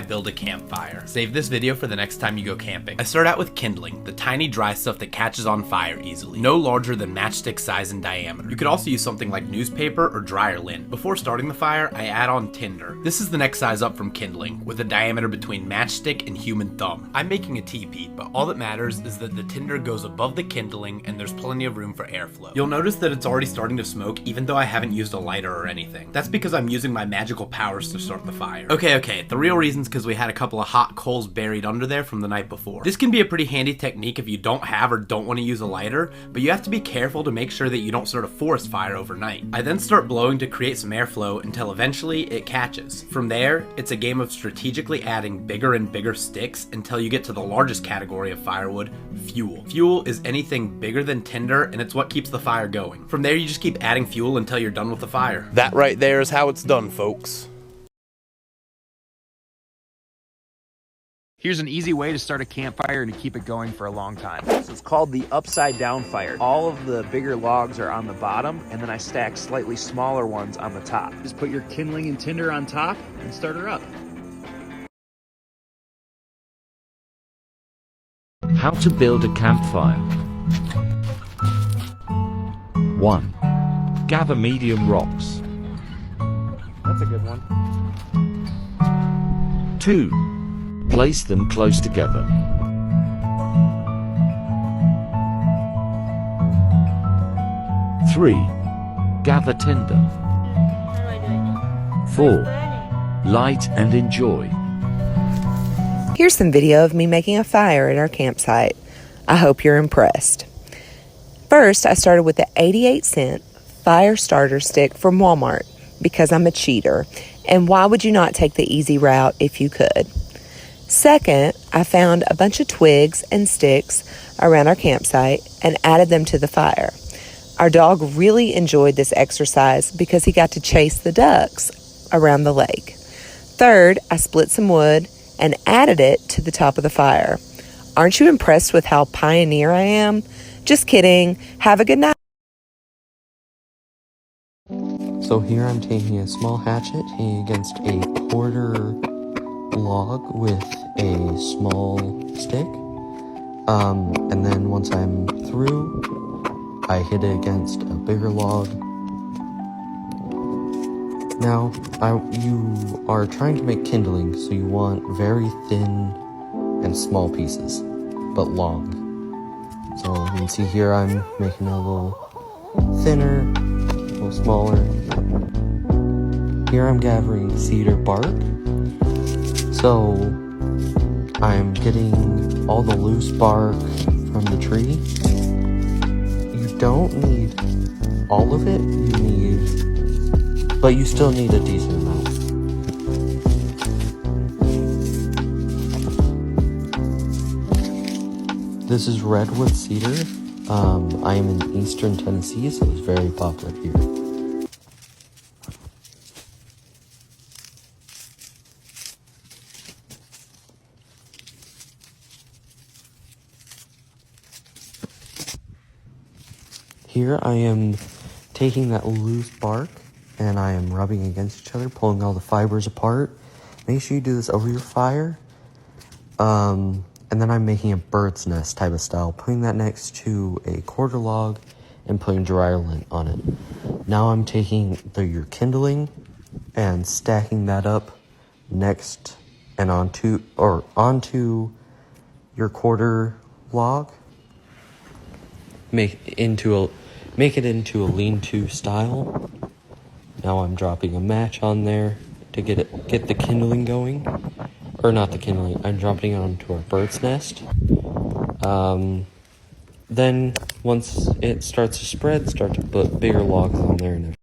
I build a campfire. Save this video for the next time you go camping. I start out with kindling, the tiny dry stuff that catches on fire easily, no larger than matchstick size in diameter. You could also use something like newspaper or dryer lint. Before starting the fire, I add on tinder. This is the next size up from kindling, with a diameter between matchstick and human thumb. I'm making a teepee, but all that matters is that the tinder goes above the kindling and there's plenty of room for airflow. You'll notice that it's already starting to smoke even though I haven't used a lighter or anything. That's because I'm using my magical powers to start the fire. Okay, the real reason's because we had a couple of hot coals buried under there from the night before. This can be a pretty handy technique if you don't have or don't want to use a lighter, but you have to be careful to make sure that you don't start a forest fire overnight. I then start blowing to create some airflow until eventually it catches. From there, it's a game of strategically adding bigger and bigger sticks until you get to the largest category of firewood, fuel. Fuel is anything bigger than tinder, and it's what keeps the fire going. From there, you just keep adding fuel until you're done with the fire. That right there is how it's done, folks. Here's an easy way to start a campfire and to keep it going for a long time. So it's called the upside down fire. All of the bigger logs are on the bottom, and then I stack slightly smaller ones on the top. Just put your kindling and tinder on top and start her up. How to build a campfire. 1. Gather medium rocks. That's a good one. 2. Place them close together. 3. Gather tinder. 4. Light and enjoy. Here's some video of me making a fire at our campsite. I hope you're impressed. First, I started with the 88-cent fire starter stick from Walmart because I'm a cheater. And why would you not take the easy route if you could? Second, I found a bunch of twigs and sticks around our campsite and added them to the fire. Our dog really enjoyed this exercise because he got to chase the ducks around the lake. Third, I split some wood and added it to the top of the fire. Aren't you impressed with how pioneer I am? Just kidding. Have a good night. So here I'm taking a small hatchet, hitting against a quarter log with a small stick. And then once I'm through, I hit it against a bigger log. Now, you are trying to make kindling, so you want very thin and small pieces, but long. So you can see here I'm making it a little thinner, a little smaller. Here I'm gathering cedar bark. So I'm getting all the loose bark from the tree. You don't need all of it, but you still need a decent amount. This is redwood cedar. I am in eastern Tennessee, so it's very popular here. Here I am taking that loose bark and I am rubbing against each other, pulling all the fibers apart. Make sure you do this over your fire. And then I'm making a bird's nest type of style, putting that next to a quarter log and putting dryer lint on it. Now I'm taking your kindling and stacking that up next and onto your quarter log. Make it into a lean-to style. Now I'm dropping a match on there to get the kindling going. Or not the kindling, I'm dropping it onto our bird's nest. Then once it starts to spread, start to put bigger logs on there and